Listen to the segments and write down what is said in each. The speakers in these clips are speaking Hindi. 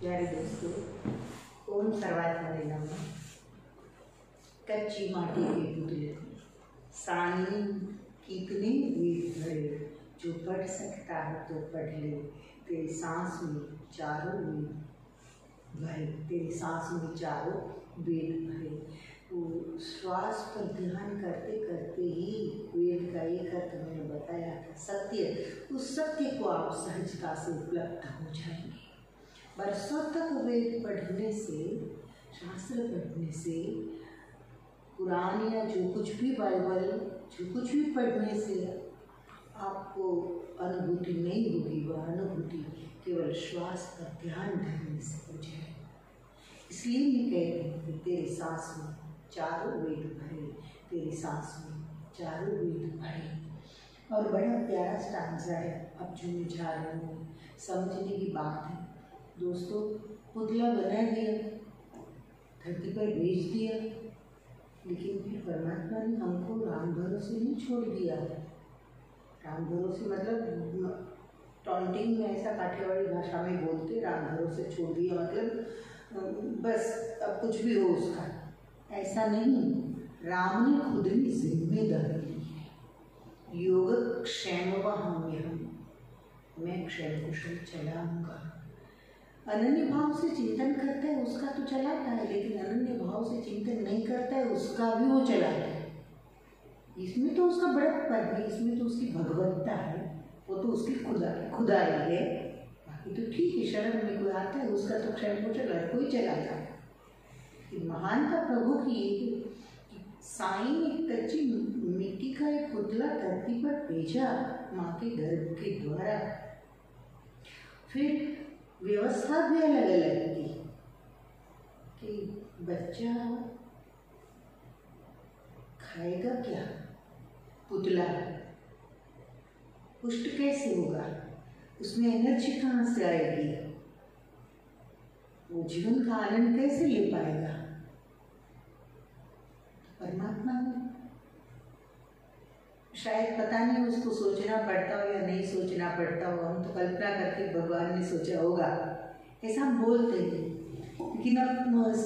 प्यारे दोस्तों, ओम सर्वात्मने नमः। कच्ची माटी के पुतले सानी कितने वेद भरे, जो पढ़ सकता है तो पढ़ ले। तेरी सांस में चारों वेद भरे, तेरी सांस में चारों वेद भरे। वो श्वास पर ध्यान करते करते ही वेद का एक अर्थ मैंने बताया था, सत्य। उस सत्य को आप सहजता से उपलब्ध हो जाएंगे। बरसों तक वेद पढ़ने से, शास्त्र पढ़ने से, कुरान या जो कुछ भी बाइबल, जो कुछ भी पढ़ने से आपको अनुभूति नहीं होगी। वह अनुभूति केवल श्वास पर ध्यान धरने से हो जाए। इसलिए मैं कह रही हूँ कि तेरी सांस में चारों वेद भरे, तेरी सांस में चारों वेद भरे। और बड़ा प्यारा स्टांजा है। अब जो मैं जा रही हूँ, समझने की बात है दोस्तों। पुतला बना दिया, धरती पर भेज दिया, लेकिन फिर परमात्मा ने हमको राम भरोसे नहीं छोड़ दिया। राम भरोसे मतलब टॉन्टिंग में ऐसा काठियावाड़ी भाषा में बोलते, राम भरोसे छोड़ दिया मतलब बस अब कुछ भी हो उसका, ऐसा नहीं। राम ने खुद ही जिम्मेदारी ली है। योग क्षेम हम, मैं क्षेम कुशल चलाऊंगा। अनन्य भाव से चिंतन करता है उसका तो चलाता है, लेकिन अनन्य भाव से चिंतन नहीं करता है उसका भी वो चलाता है। इसमें तो उसका बड़प्पन है, इसमें तो उसकी भगवत्ता है, वो तो उसकी खुदाई है। बाकी तो ठीक है, शरण में कोई आता है उसका तो क्षण को चला कोई चलाता है। महानता प्रभु की कि साईं ने कच्ची मिट्टी का एक पुतला धरती पर भेजा माँ के गर्भ के द्वारा। फिर व्यवस्था भी अलग अलग की कि बच्चा खाएगा क्या, पुतला पुष्ट कैसे होगा, उसमें एनर्जी कहाँ से आएगी, वो जीवन का आनंद कैसे ले पाएगा। परमात्मा ने शायद पता नहीं उसको सोचना पड़ता हो या नहीं सोचना पड़ता हो, हम तो कल्पना करके भगवान ने सोचा होगा, ऐसा हम बोलते हैं। लेकिन अब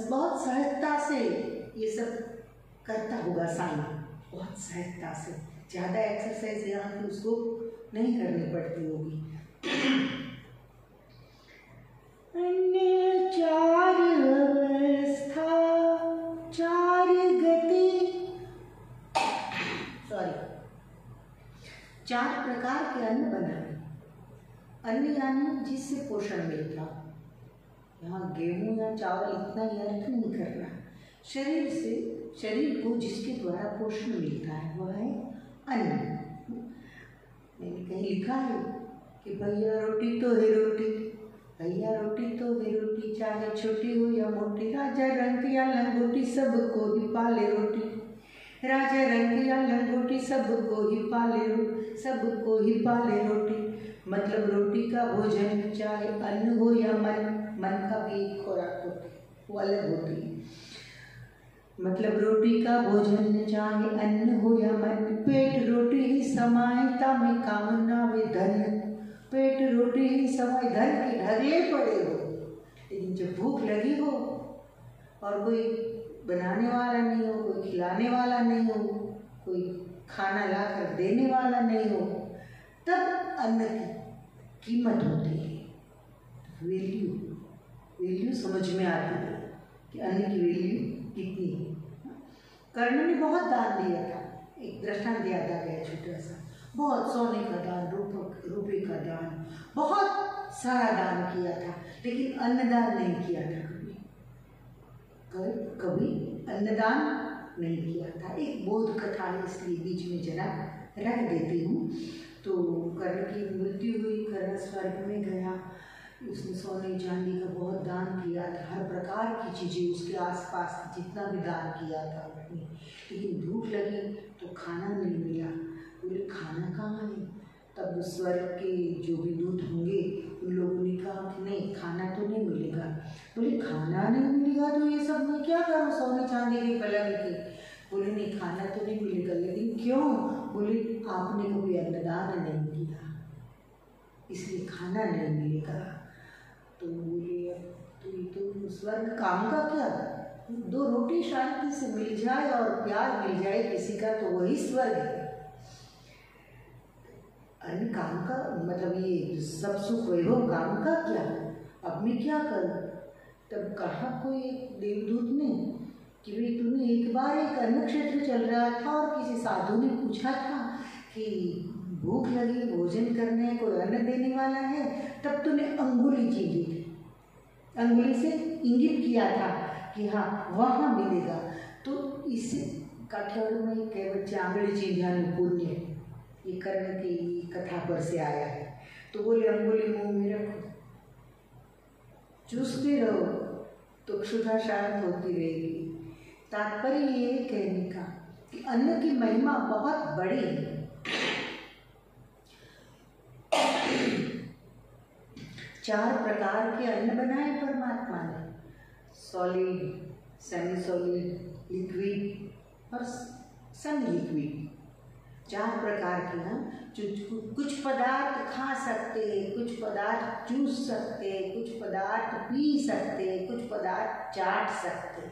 बहुत सहजता से ये सब करता होगा साईं, बहुत सहजता से। ज़्यादा एक्सरसाइज यहाँ की उसको नहीं करनी पड़ती होगी। अन्य चार अवस्था चार गति, चार प्रकार के अन्न बनाए। अन्न यानी जिससे पोषण मिलता। यहाँ गेहूं या चावल इतना ही अर्थ नहीं करना। शरीर से, शरीर को जिसके द्वारा पोषण मिलता है वह है अन्न। मैंने कहीं लिखा है कि भैया रोटी तो है रोटी, भैया रोटी तो है रोटी, चाहे छोटी हो या मोटी, राजा रंग या लंगोटी सबको ही पाले रोटी, राजा रंग या लंगोटी सबको ही पाले रोटी। मतलब रोटी का भोजन चाहे अन्न हो या मन का भी एक खुराक होती है, वो अलग होती है। मतलब रोटी का भोजन चाहे अन्न हो या मन, पेट रोटी ही समाए तामे कामना वे धन, पेट रोटी ही समाए धन के ढगले पड़े हो। लेकिन जब भूख लगी हो और कोई बनाने वाला नहीं हो, कोई खिलाने वाला नहीं हो, कोई खाना ला कर देने वाला नहीं हो, तब अन्न की कीमत होती है। वैल्यू समझ में आती है कि अन्न की वैल्यू कितनी है। कर्ण ने बहुत दान दिया था। एक दृष्टांत याद आ गया छोटा सा। बहुत सोने का दान, रुपये का दान, बहुत सारा दान किया था, लेकिन अन्नदान नहीं किया था। कभी अन्नदान नहीं किया था। एक बोध कथा है, इसलिए बीच में जरा रख देती हूँ। तो कर्ण की मृत्यु हुई, कर्ण स्वर्ग में गया। उसने सोने चांदी का बहुत दान किया था, हर प्रकार की चीज़ें उसके आसपास जितना भी दान किया था उसने। लेकिन भूख लगी तो खाना नहीं मिला। बोले खाना कहाँ है? तब स्वर्ग के जो भी दूत होंगे उन लोगों ने कहा कि नहीं, खाना तो नहीं मिलेगा। बोले खाना नहीं मिलेगा तो ये सब मैं क्या करूँ सोने चांदी के पलंग के? बोले नहीं, खाना तो नहीं मिलेगा, लेकिन क्यों? बोले आपने कभी अन्नदान नहीं किया, इसलिए खाना नहीं मिलेगा। तो बोले स्वर्ग काम का क्या? 2 रोटी शांति से मिल जाए और प्यार मिल जाए किसी का तो वही स्वर्ग है। अन्य काम का मतलब ये सब सुख वैभव काम का क्या? अब मैं क्या करूं? तब कहा कोई देवदूत ने कि भाई तूने एक बार एक अन्न क्षेत्र चल रहा था और किसी साधु ने पूछा था कि भूख लगी, भोजन करने, कोई अन्न देने वाला है, तब तूने अंगुली चींधी थी, अंगुली से इंगित किया था कि हाँ वहाँ मिलेगा। तो इस काठियावाड़ में कह बच्चे आंगली चींधिया पुण्य ये कर्म की कथा पर से आया है। तो बोले अंगुली मुंह में रखो, चूसते रहो तो क्षुधा शांत होती रहेगी। तात्पर्य ये कहने का कि अन्न की महिमा बहुत बड़ी है। 4 प्रकार के अन्न बनाए परमात्मा ने, सॉलिड, सेमी सॉलिड, लिक्विड और सेमी लिक्विड। 4 प्रकार के ना, जो कुछ पदार्थ खा सकते, कुछ पदार्थ चूस सकते, कुछ पदार्थ पी सकते, कुछ पदार्थ चाट सकते।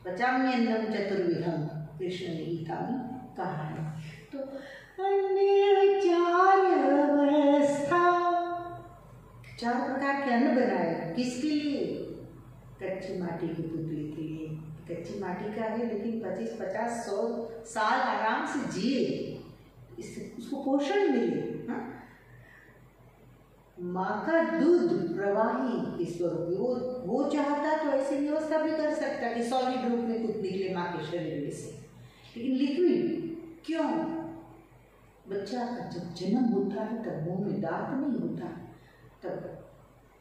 पचाम्यन्नम चतुर्विधम कृष्ण ने गीता में कहा है। तो अन्य 4 अवस्था, 4 प्रकार के अन्न बनाए। किसके लिए? कच्ची माटी के पुतले के लिए। कच्ची माटी का है लेकिन 25, 50, 100 साल आराम से जिए, इससे उसको पोषण मिले। हाँ? माँ का दूध प्रवाही स्वरूप, वो चाहता तो ऐसी व्यवस्था भी कर सकता कि सॉलिड रूप में कुछ निकले माँ के शरीर में से, लेकिन लिक्विड क्यों? बच्चा का जब जन्म होता है तब मुंह में दांत नहीं होता, तब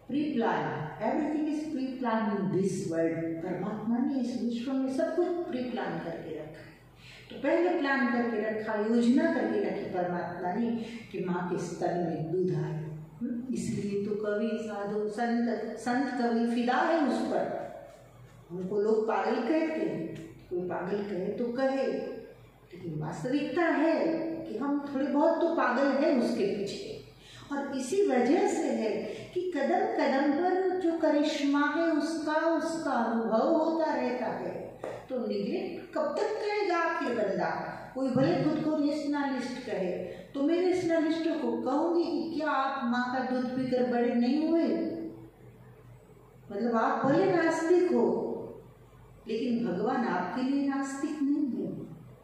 pre plan, everything is pre plan in this world. परमात्मा ने इस विश्व में सब कुछ प्री प्लान करके रखा है। तो पहले प्लान करके रखा, योजना करके रखी परमात्मा ने कि माँ के स्तन में दूध आए। इसलिए तो कवि, साधु, संत कवि फिदा है उस पर। उनको लोग पागल कहते हैं, कोई पागल कहे तो कहे, लेकिन वास्तविकता है कि हम थोड़े बहुत तो पागल है उसके पीछे। और इसी वजह से है कि कदम कदम पर जो करिश्मा है उसका अनुभव होता रहता है। तो निग्लेक्ट कब तक करेगा आखिर बंदा? कोई भले खुद को रेशनलिस्ट कहे, तो मैं रेशनलिस्टों को कहूँगी कि क्या आप माँ का दूध पीकर बड़े नहीं हुए? मतलब आप भले नास्तिक हो, लेकिन भगवान आपके लिए नास्तिक नहीं है,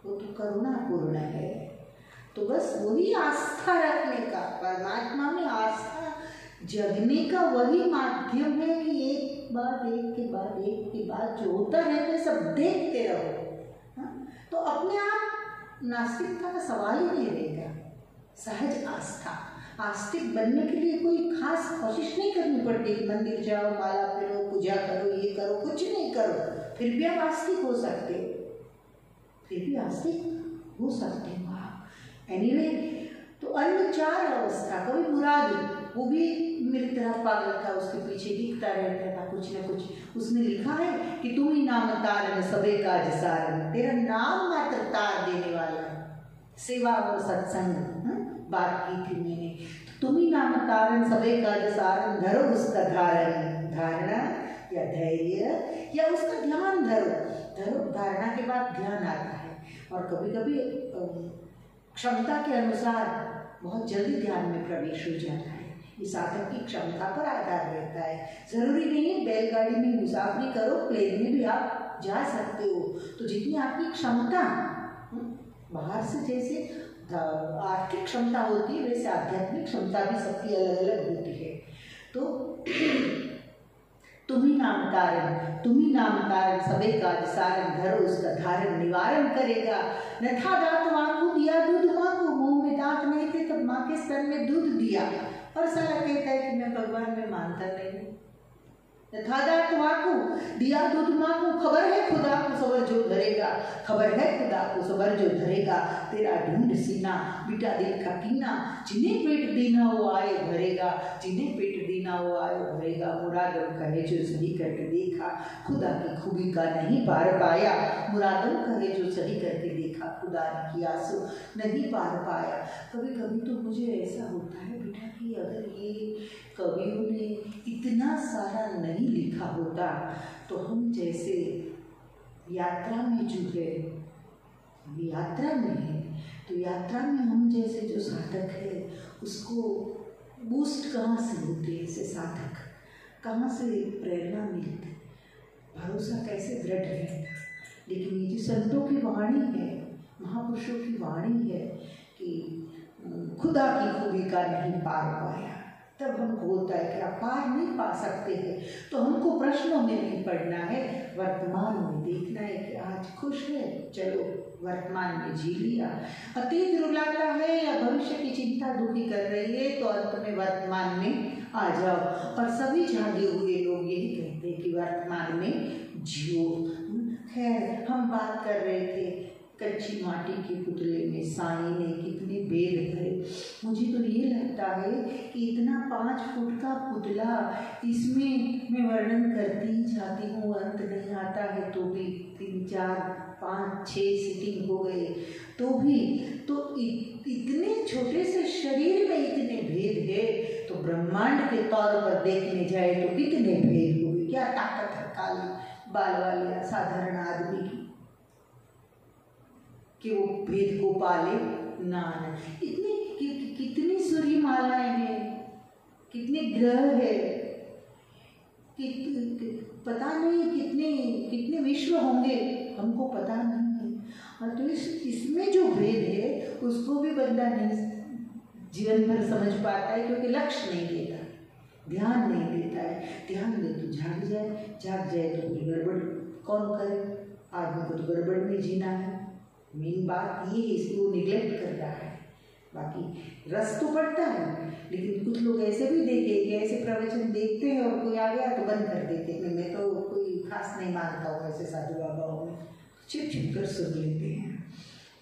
वो तो करुणापूर्ण है। तो बस वही आस्था रखने का, परमात्मा में आस्था जगने का वही माध्यम है कि एक बाद एक के बाद एक के बाद जो होता रहता है सब देखते रहो। हाँ? तो अपने आप नास्तिकता का सवाल ही नहीं रहेगा। सहज आस्था, आस्तिक बनने के लिए कोई खास कोशिश नहीं करनी पड़ती कि मंदिर जाओ, माला फेरो, पूजा करो, ये करो, कुछ नहीं करो, फिर भी आप आस्तिक हो सकते हो, फिर भी आस्तिक हो सकते हो आप। एनीवे, तो अन्य 4 अवस्था। कभी मुराद, वो भी मेरी तरह पागल था, उसके पीछे दिखता रहता था कुछ न कुछ। उसने लिखा है कि तुम ही नाम तारन सबे काज सारन, तेरा नाम मात्र तार देने वाला है। सेवा और सत्संग बात की थी मैंने। तो तुम ही नाम तारन सबे काज सारन, धरो उसका धारण, धारणा या धैर्य या उसका ध्यान धरो। धारणा के बाद ध्यान आता है, और कभी कभी क्षमता के अनुसार बहुत जल्दी ध्यान में प्रवेश हो जाता है। ये साधक की क्षमता पर आधार रहता है। जरूरी नहीं है बैलगाड़ी में मुसाफरी करो, प्लेन में भी आप जा सकते हो। तो जितनी आपकी क्षमता, बाहर से जैसे आर्थिक क्षमता होती है वैसे आध्यात्मिक क्षमता भी सबकी अलग अलग होती है। तो तुम ही नाम तारण सबे काज सारन, धरो उसका धारण निवारण करेगा। न था दांत वाकू, दिया दूध माँ को, मुंह में दांत नहीं थे तब माँ के स्तन में दूध दिया। और साला कहता है कि मैं भगवान में मानता नहीं। न था दांत वाकू, दिया दूध माँ को, खबर है खुदा को सबर जो धरेगा, खबर है खुदा को सबर जो धरेगा। तेरा ढूंढ सीना बिटा दिल का कीना, जिन्हें पेट देना वो आए भरेगा, जिन्हें पेट देना वो आए भरेगा। मुरादम कहे जो सही करके देखा, खुदा की खूबी का नहीं पार पाया। मुरादम कहे जो सही करके देखा, खुदा की आंसू नहीं पार पाया। कभी कभी तो मुझे ऐसा होता है बेटा कि कि अगर ये कवियों ने इतना सारा नहीं लिखा होता तो हम जैसे यात्रा में जो है, यात्रा में है, तो यात्रा में हम जैसे जो साधक है उसको बूस्ट कहाँ से होते, ऐसे साधक कहाँ से प्रेरणा मिलती, भरोसा कैसे दृढ़ रहता। लेकिन ये जो संतों की वाणी है, महापुरुषों की वाणी है कि खुदा की खूबी का नहीं पार पाया, तब हमको होता है कि आप पार नहीं पा सकते हैं तो हमको प्रश्नों में नहीं पड़ना है, वर्तमान में देखना है कि आज खुश है, चलो वर्तमान में जी लिया। अतीत रुलाता है या भविष्य की चिंता दुखी कर रही है तो अंत में वर्तमान में आ जाओ। और सभी जागे हुए लोग यही कहते हैं कि वर्तमान में जियो। खैर, हम बात कर रहे थे कच्ची माटी के पुतले में साईं ने कितने भेद भरे। मुझे तो ये लगता है कि इतना 5 फुट का पुतला, इसमें मैं वर्णन करती जाती हूँ, अंत नहीं आता है तो भी 3, 4, 5, 6 सीटिंग हो गए तो भी, तो इतने छोटे से शरीर में इतने भेद है तो ब्रह्मांड के तौर पर देखने जाए तो कितने भेद होंगे। क्या ताकत है काली बाल वाले साधारण आदमी की कि वो भेद को पाले ना। कितनी सूर्य मालाएं हैं, कितने ग्रह है, पता नहीं कितने विश्व होंगे, हमको पता नहीं है। और तो इसमें जो भेद है उसको भी बंदा नहीं जीवन भर समझ पाता है, क्योंकि लक्ष्य नहीं देता, ध्यान नहीं देता है। ध्यान दे तो जाग जाए तो कोई गड़बड़ कौन करे, आदमी को तो गड़बड़ में जीना है। मेन बात ये है, इसको निगलेक्ट कर रहा है। बाकी रस तो पड़ता है, लेकिन कुछ लोग ऐसे भी देखे कि ऐसे प्रवचन देखते हैं और कोई आ गया तो बंद कर देते हैं। मैं तो कोई खास नहीं मानता हूँ ऐसे साधु बाबाओं में, छिप कर सुन लेते हैं।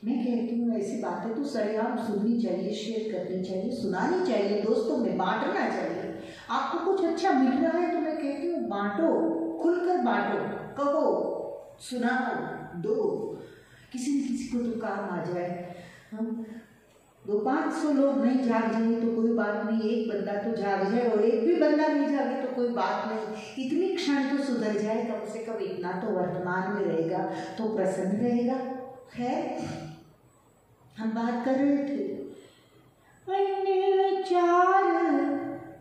मैं कहती हूँ ऐसी बातें तो सरेआम सुननी चाहिए, शेयर करनी चाहिए, सुनानी चाहिए, दोस्तों में बांटना चाहिए। आपको कुछ अच्छा मिल रहा है तो मैं कहती हूँ बांटो, खुलकर बांटो, कहो, सुनाओ, दो, किसी न किसी को तो काम आ जाए। हम 200-500 लोग नहीं जाग जाए तो कोई बात नहीं, एक बंदा तो जाग जाए, और एक भी बंदा नहीं जागे तो कोई बात नहीं, इतनी क्षण तो सुधर जाए, कम से कम इतना तो वर्तमान में रहेगा तो प्रसन्न रहेगा। खैर, हम बात कर रहे थे अन्य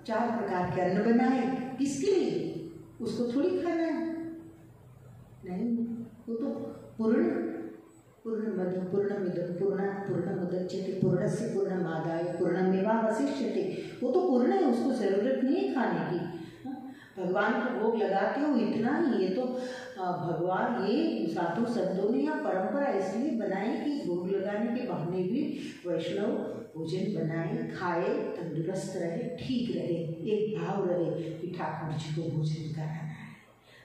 चार प्रकार के अन्न बनाए, किसके लिए? उसको थोड़ी खाना है, नहीं, वो तो पूर्णमदं पूर्णमिदं पूर्णात् पूर्णमुदच्यते पूर्णस्य पूर्णमादाय पूर्णमेवावशिष्यते। वो तो पूर्ण है, उसको ज़रूरत नहीं है खाने की। भगवान को भोग लगाते हो इतना ही, ये तो भगवान, ये साधु संतों ने या परंपरा इसलिए बनाई कि भोग लगाने के बहाने भी वैष्णव भोजन बनाए, खाए, तंदुरुस्त रहे, ठीक रहे, एक भाव रहे कि ठाकुर जी को भोजन कराना है।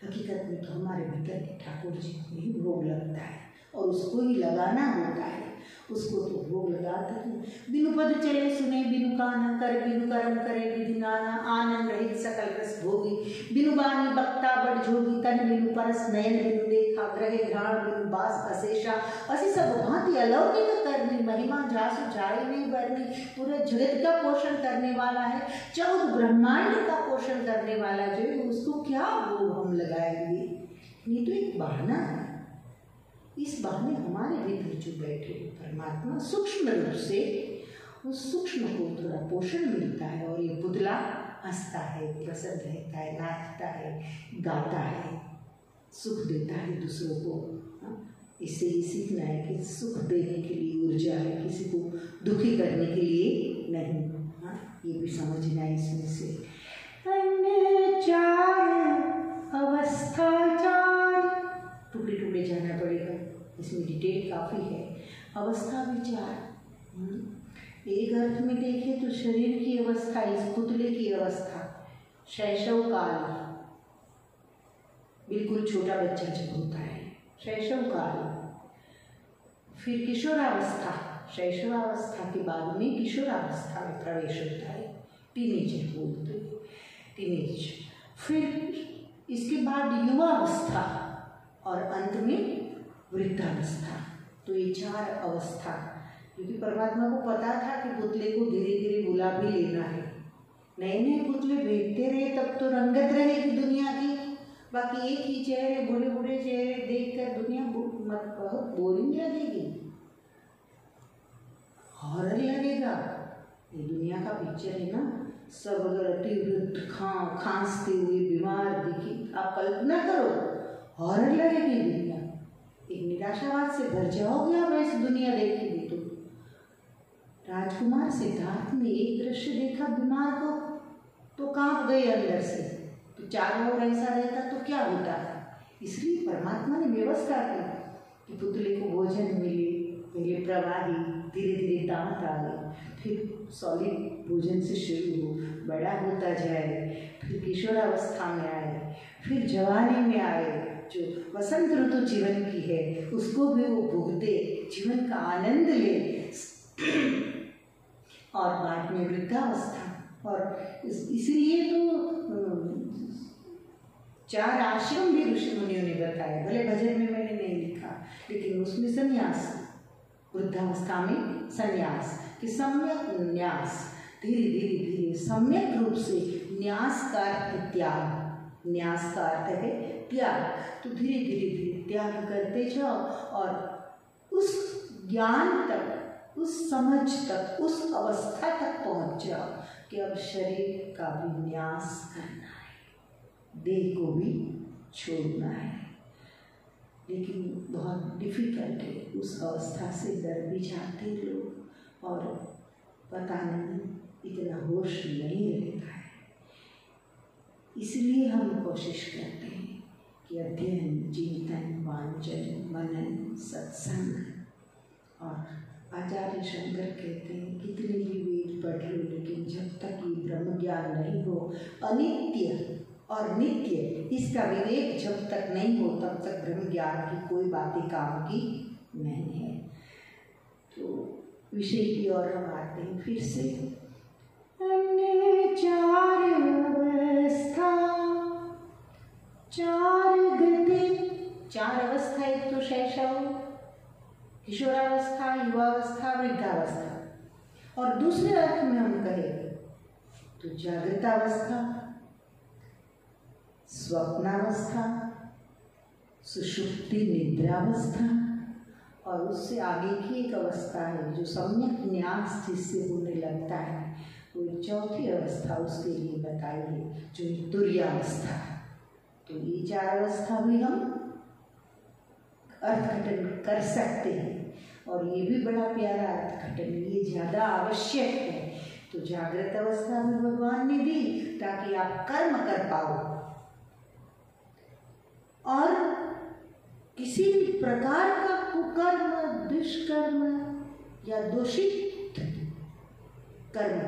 हकीकत में तो हमारे भीतर के ठाकुर जी को ही भोग लगता है और उसको ही लगाना होता है, उसको तो भोग लगाते हैं। बिनु पद चले सुने बिनु काना कर, बिनु कर्म करे विधि नाना, आनंद रहित सकल रस भोगी, बिनु बानी बक्ता बड़ जोगी, तन बिनु परस नयन बिनु देखा, ग्रहे घ्राण बिनु बास अशेषा, असी सब भांति अलौकिक करनी, महिमा जासु जाय नहीं बरनी। पूरे जगत का पोषण करने वाला है, 14 ब्रह्मांड का पोषण करने वाला जो है, उसको क्या भोग हम लगाएंगे? ये तो एक बहाना है। इस बहाने हमारे भीतर जो बैठे परमात्मा सूक्ष्म रूप से, उस सूक्ष्म को थोड़ा पोषण मिलता है और ये पुतला हंसता है, प्रसन्न रहता है, नाचता है, गाता है, सुख देता है दूसरों को। इससे ये सीखना है कि सुख देने के लिए ऊर्जा है, किसी को दुखी करने के लिए नहीं। ये भी समझना है इसमें से। अवस्था टुकड़े टुकड़े जाना पड़ेगा, इसमें डिटेल काफ़ी है। अवस्था विचार, एक अर्थ में देखें तो शरीर की अवस्था, इस पुतले की अवस्था, शैशव काल, बिल्कुल छोटा बच्चा जब होता है, शैशव काल, फिर किशोरावस्था, शैशवावस्था के बाद में किशोरावस्था में प्रवेश होता है, टीनेजर बोलते हैं, टीनेज, फिर इसके बाद युवावस्था और अंत में वृद्धावस्था। तो ये 4 अवस्था, क्योंकि परमात्मा को पता था कि पुतले को धीरे धीरे बुला भी लेना है, नए नए पुतले भेजते रहे तब तो रंगत रहेगी दुनिया की। बाकी एक ही चेहरे, बूढ़े बूढ़े चेहरे देखकर दुनिया बहुत बोरिंग लगेगी, हॉरर लगेगा। ये दुनिया का पिक्चर है ना, सब अगर अतिवृद्ध खांसते हुए बीमार दिखे, आप कल्पना करो, हॉरर लगेगी दुनिया। एक निराशावाद से भर जाओगे आप ऐसी दुनिया देखेंगे तो। राजकुमार सिद्धार्थ ने एक दृश्य देखा बीमार को तो कांप गए अंदर से, तो चारों ओर ऐसा रहता तो क्या होता। इसलिए परमात्मा ने व्यवस्था की कि पुतले को भोजन मिले, पहले प्रवाही, धीरे धीरे दांत आए, फिर सॉलिड भोजन से शुरू हो, बड़ा होता जाए, फिर किशोरावस्था में आए, फिर जवानी में आए, जो वसंत ऋतु जीवन की है उसको भी वो भोगते, जीवन का आनंद ले, और बाद में वृद्धावस्था। और इसलिए तो 4 आश्रम भी ऋषि मुनियों ने बताए, भले भजन में मैंने नहीं लिखा, लेकिन उसमें संन्यास, वृद्धावस्था में संन्यास, कि सम्यक न्यास, धीरे धीरे धीरे सम्यक रूप से, न्यास का अर्थ त्याग, न्यास का अर्थ है त्याग, तो धीरे धीरे धीरे त्याग करते जाओ और उस ज्ञान तक, उस समझ तक, उस अवस्था तक पहुंच जाओ कि अब शरीर का भी न्यास करना है, देह को भी छोड़ना है। लेकिन बहुत डिफिकल्ट है, उस अवस्था से डर भी जाते लोग, और पता नहीं इतना होश नहीं रहता है। इसलिए हम कोशिश करते हैं कि अध्ययन, चिंतन, वांचन, मनन, सत्संग, और आचार्य शंकर कहते हैं कितने भी वेद पढ़ लो, लेकिन जब तक ये ब्रह्म ज्ञान नहीं हो, अनित्य और नित्य, इसका विवेक जब तक नहीं हो, तब तक ब्रह्म ज्ञान की कोई बातें काम की नहीं है। तो विषय की ओर हम आते हैं फिर से। अन्य 4 अवस्था, 4 गति, 4 अवस्था, एक तो शैशव, किशोरावस्था, युवावस्था, वृद्धावस्था, और दूसरे अर्थ में हम कहें तो जागृतावस्था, स्वप्नावस्था, सुषुप्ति निद्रावस्था, और उससे आगे की एक अवस्था है जो सम्यक न्यास जिससे होने लगता है, वो एक चौथी अवस्था उसके लिए बताई है जो तुर्यावस्था है। तो ये 4 अवस्था भी हम अर्थघटन कर सकते हैं, और ये भी बड़ा प्यारा अर्थघटन, ये ज़्यादा आवश्यक है। तो जागृत अवस्था भी भगवान ने दी ताकि आप कर्म कर पाओ, और किसी भी प्रकार का कुकर्म, दुष्कर्म या दूषित कर्म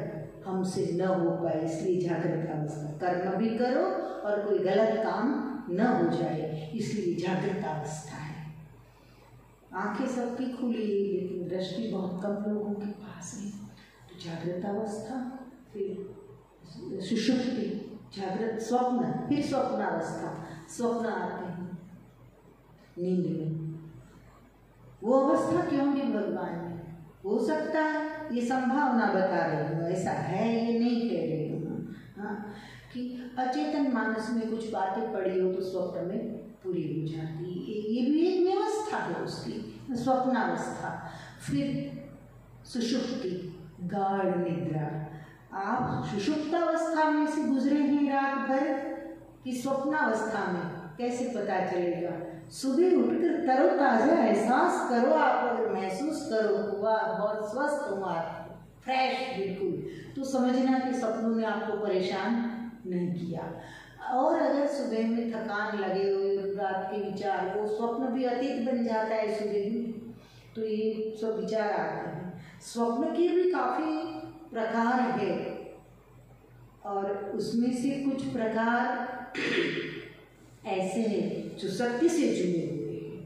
हमसे न हो पाए, इसलिए जागृत अवस्था। कर्म भी करो और कोई गलत काम न हो जाए, इसलिए जागृत अवस्था है। आंखें सबकी खुली, लेकिन दृष्टि बहुत कम लोगों के पास है। तो जागृत अवस्था, फिर सुषुप्ति, जागृत, स्वप्न, फिर स्वप्नावस्था, स्वप्न आते हैं नींद में। वो अवस्था क्यों दी भगवान ने? हो सकता है, ये संभावना बता रही हूँ, ऐसा है ये नहीं कह रही हूँ, हाँ, कि अचेतन मानस में कुछ बातें पड़ी हो तो स्वप्न में पूरी हो जाती, ये भी एक व्यवस्था है उसकी, स्वप्नावस्था। फिर सुषुप्ति, गाढ़ निद्रा। आप सुषुप्तावस्था में से गुजरे हैं रात भर कि स्वप्नावस्था में, कैसे पता चलेगा? सुबह उठकर तरोताजा एहसास करो, आप अगर महसूस करो हुआ बहुत स्वस्थ हो आप, फ्रेश बिल्कुल, तो समझना कि सपनों ने आपको परेशान नहीं किया। और अगर सुबह में थकान लगे हुए, रात के विचार, वो स्वप्न भी अतीत बन जाता है सुबह में, तो ये सब विचार आते हैं। स्वप्न के भी काफ़ी प्रकार है, और उसमें से कुछ प्रकार ऐसे हैं जो सत्य से जुड़े हुए हैं,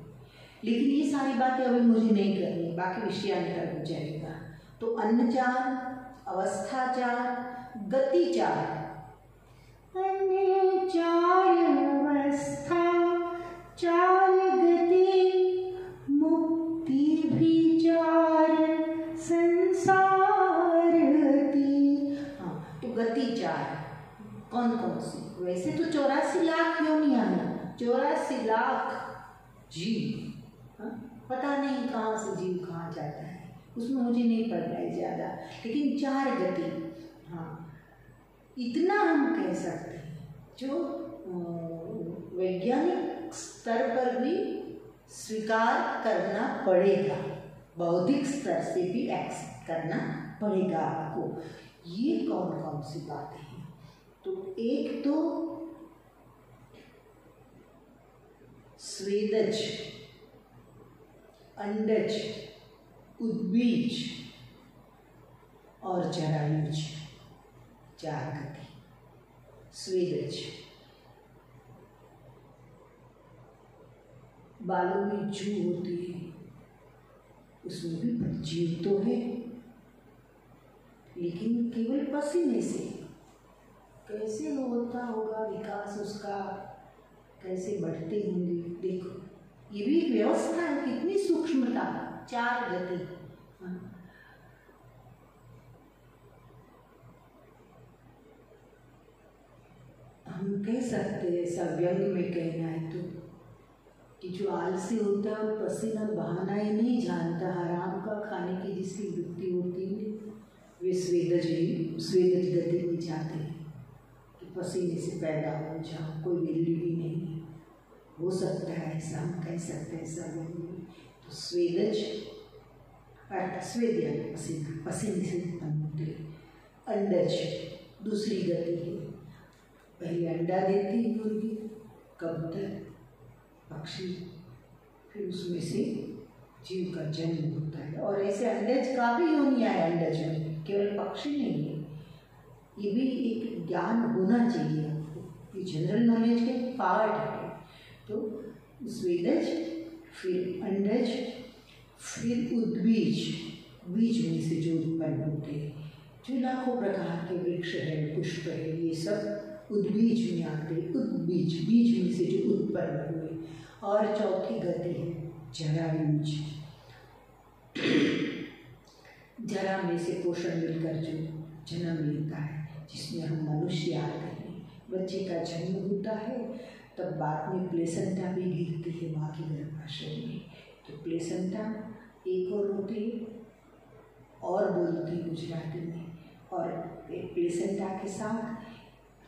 लेकिन ये सारी बातें अभी मुझे नहीं करनी, बाकी विषयांतर हो जाएगा। तो अन्न 4, अवस्था 4, गति 4। अन्य 4 अवस्था, 4 गति, मुक्ति भी 4, संसार गति। हाँ, तो गति 4, लाख जीव, पता नहीं कहाँ से जीव कहाँ जाता है, उसमें मुझे नहीं पढ़ना है ज़्यादा, लेकिन 4 गति, हाँ इतना हम कह सकते हैं जो वैज्ञानिक स्तर पर भी स्वीकार करना पड़ेगा, बौद्धिक स्तर से भी एक्सेप्ट करना पड़ेगा आपको। ये कौन कौन सी बातें हैं? तो एक तो स्वेदज, अंडज, उद्बीज और जरायुज, 4 गति। स्वेदज बालों में जू होती है, उसमें भी जीव तो है, लेकिन केवल पसीने से। कैसे होता होगा विकास उसका, कैसे बढ़ते होंगे? देखो ये भी एक व्यवस्था है, कितनी सूक्ष्मता, 4 गति। हम कह सकते हैं, ऐसा व्यंग में कहना है तो, कि जो आलसी होता है और पसीना बहाना ही नहीं जानता, हराम का खाने की जिसकी वृत्ति होती है, वे स्वेदज गति में जाते हैं कि पसीने से पैदा हो जाओ, कोई वैल्यू भी नहीं है। हो सकता है ऐसा, हम कह सकते हैं ऐसा व्यंग में। तो स्वेदज अर्थ स्वेद पसीना, पसीने से उत्पन्न होते। अंडज दूसरी गति है, पहले अंडा देती है मुर्गी, कबूतर, पक्षी, फिर उसमें से जीव का जन्म होता है। और ऐसे अंडज का भी योनियां है, अंडज में केवल पक्षी नहीं है, ये भी एक ज्ञान होना चाहिए आपको, ये जनरल नॉलेज के पार्ट है। तो स्वेदज, फिर अंडज, फिर उद्बीज, बीज में से जो उत्पन्न होते हैं, जो लाखों प्रकार के वृक्ष है, पुष्प है, ये सब उद्बीज में आते, उद्बीज बीज में से जो उत्पन्न हुए। और चौथी गति है जरायुज, जरा में से पोषण मिलकर जो जन्म लेता है, जिसमें हम मनुष्य आते हैं। बच्चे का जन्म होता है, तब बाद में प्लेसेंटा भी गिरती है माँ के गर्भाशय में। तो प्लेसेंटा एक और होती है और बोलती है गुजराती में, और एक प्लेसेंटा के साथ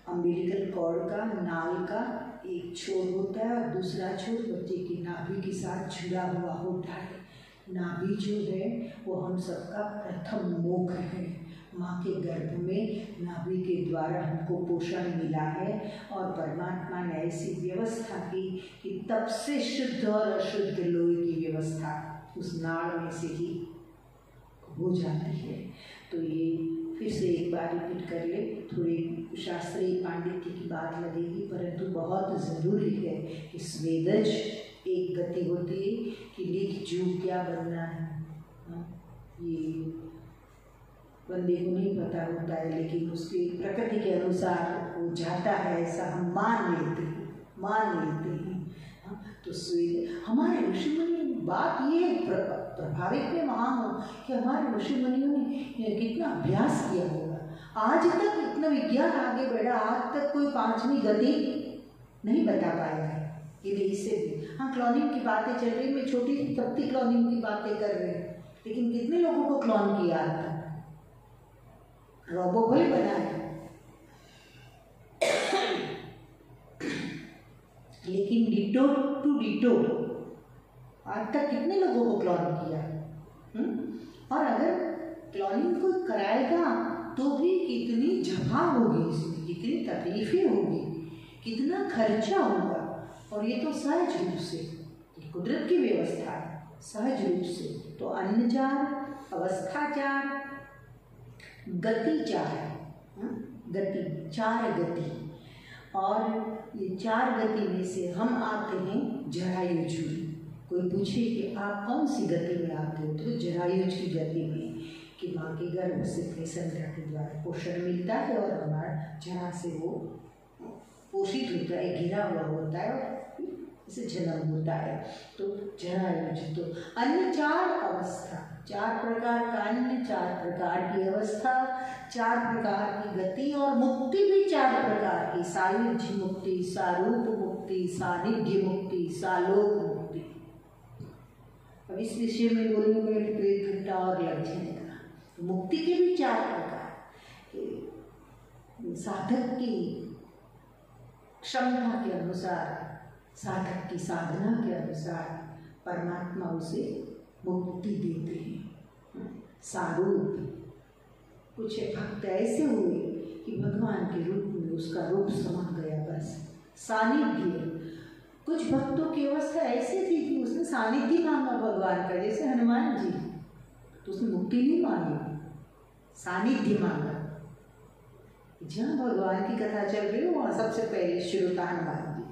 अम्बिलिकल कॉर्ड का, नाल का एक छोर होता है और दूसरा छोर बच्चे की नाभि के साथ जुड़ा हुआ होता है। नाभि जो है वो हम सबका प्रथम मुख है। माँ के गर्भ में नाभि के द्वारा हमको पोषण मिला है, और परमात्मा ने ऐसी व्यवस्था की कि तब से शुद्ध और अशुद्ध लोई की व्यवस्था उस नाड़ में से ही हो जाती है। तो ये फिर से एक बार रिपीट कर ले, थोड़ी शास्त्रीय पांडित्य की बात लगेगी, परंतु बहुत ज़रूरी है कि स्वेदज एक गति होती है कि लिख जू क्या बनना है, ये बंदे को नहीं पता होता है, लेकिन उसकी प्रकृति के अनुसार वो जाता है, ऐसा हम मान लेते हैं। तो स्वेद हमारे ऋषि मुनि, बात ये प्रभावित में वहाँ हो कि हमारे ऋषि मुनियों ने कितना अभ्यास किया होगा। आज तक इतना विज्ञान आगे बढ़ा, आज तक कोई 5वीं गति नहीं बता पाया है। ये इससे भी, हाँ क्लोनिंग की बातें चल रही, मैं छोटी सी तप्ती क्लोनिंग की बातें कर रही हूँ, लेकिन कितने लोगों को क्लोन किया आज तक, रोबो भी बनाया, लेकिन डिटो टू डिटो आज तक कितने लोगों को क्लोन किया। और अगर क्लोनिंग कोई कराएगा तो भी कितनी झपा होगी, इसमें कितनी तकलीफें होगी, कितना खर्चा होगा। और ये तो सहज रूप से, कुदरत की व्यवस्था है, सहज रूप से। तो अन्न 4, अवस्था 4, गति 4, गति 4 गति। और ये 4 गति में से हम आते हैं जरायुज में। कोई पूछे कि आप कौन सी गति में आते हो, तो जरायुज की गति में, कि माँ के गर्भ से प्लेसेंटा के द्वारा पोषण मिलता है और हमारा जरा से वो पोषित होता है, घिरा हुआ होता है और इसे जन्म होता है। तो जरायुज। तो अन्य 4 अवस्था, 4 प्रकार का अन्न, 4 प्रकार की अवस्था, 4 प्रकार की गति और मुक्ति भी 4 प्रकार की, सायुज्य मुक्ति, सारूप मुक्ति, सानिध्य मुक्ति, सालोक मुक्ति। अब इस विषय में बोलने में तो 1 घंटा और लग जाएगा। तो मुक्ति के भी 4 प्रकार के, साधक की क्षमता के अनुसार, साधक की साधना के अनुसार परमात्मा उसे मुक्ति देते हैं। सारूप, कुछ भक्त ऐसे हुए कि भगवान के रूप में उसका रूप समा गया बस। सानिध्य, कुछ भक्तों की अवस्था ऐसी थी कि उसने सानिध्य मांगा भगवान का, जैसे हनुमान जी, तो उसने मुक्ति नहीं मांगी, सानिध्य मांगा। जहाँ भगवान की कथा चल रही है वहाँ सबसे पहले श्रोता हनुमान जी,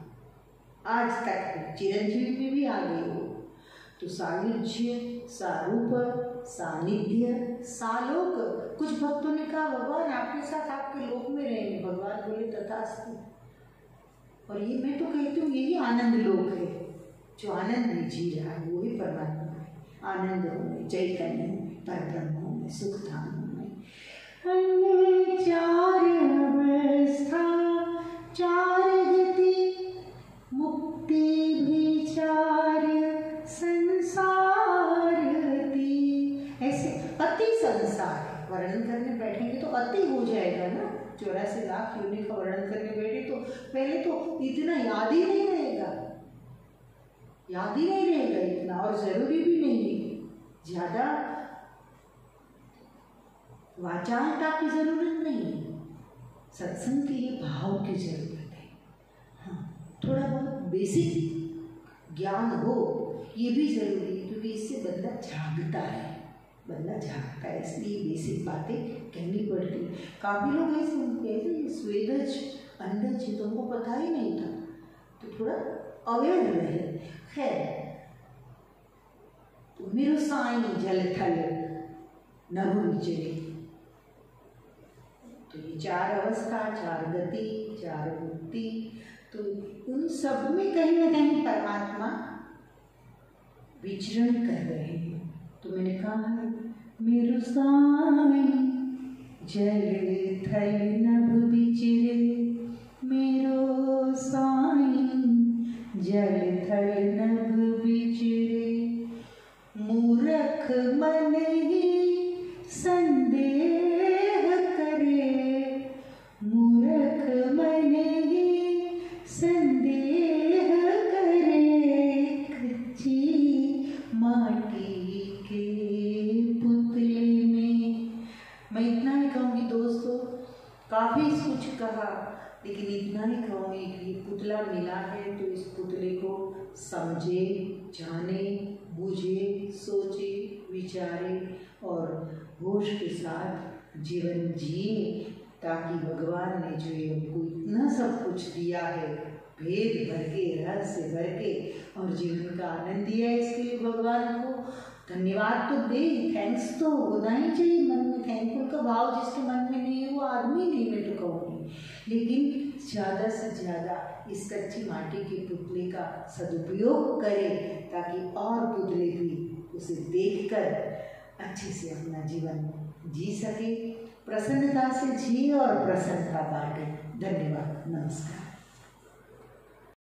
आज तक चिरंजीवी में भी आ गई हो। तो सायुज्य, सारूप, सानिध्य, सालोक। कुछ भक्तों ने कहा भगवान आपके साथ आपके लोक में रहेंगे, भगवान बोले तथास्तु। और ये मैं तो कहती हूँ यही आनंद लोक है, जो आनंद में जी रहा है वही परमात्मा है। आनंद में, चैतन्य में, परब्रह्म में, सुख धाम में। 4 अवस्था 4 गति, मुक्ति भी 4 संसार दी। ऐसे अति संसार वर्णन करने बैठेंगे तो अति हो जाएगा ना। 84 लाख योनि का वर्णन करने बैठे तो पहले तो इतना याद ही नहीं रहेगा, याद ही नहीं रहेगा इतना, और जरूरी भी नहीं है। ज्यादा वाचालता की जरूरत नहीं है, सत्संग के लिए भाव की जरूरत है। हाँ, थोड़ा बहुत बेसिक ज्ञान हो ये भी जरूरी है, क्योंकि इससे बंदा जागता है, बंदा जागता है, इसलिए बेसिक बातें कहनी पड़ती है। काफ़ी लोग ऐसे कहते स्वेदज अंडज तो उनको पता ही नहीं था, तो थोड़ा अवेयर रहे। खैर, तो मेरो साईं जल थल नभु विचरे, तो ये 4 अवस्था, 4 गति, 4 मुक्ति, तो उन सब में कहीं ना कहीं परमात्मा विचरण कर रहे हैं। तो मैंने कहा है मेरो साईं जल थल नभ विचरे, मेरो साईं जल थल नभ विचरे, मूर्ख मन ही संदेह करे, मूर्ख मन ही संदेह करे, कच्ची माटी के पुतले में। मैं इतना ही कहूँगी दोस्तों, काफ़ी कुछ कहा, लेकिन इतना ही कहूँगी कि पुतला मिला है तो इस पुतले को समझे, जाने, बूझे, सोचे, विचारे और होश के साथ जीवन जिए, ताकि भगवान ने जो ये हमको इतना सब कुछ दिया है, भेद भर के, रहस्य भर के, और जीवन का आनंद दिया है, इसके लिए भगवान को धन्यवाद तो दे, थैंक्स तो होना ही चाहिए मन में। थैंकफुल का भाव जिसके मन में नहीं है वो आदमी नहीं, मैं तो कहूँगी। लेकिन ज़्यादा से ज़्यादा इस कच्ची माटी के पुतले का सदुपयोग करें, ताकि और पुतले भी उसे देखकर अच्छे से अपना जीवन जी सके, प्रसन्नता से जिए और प्रसन्नता बांटे। धन्यवाद, नमस्कार।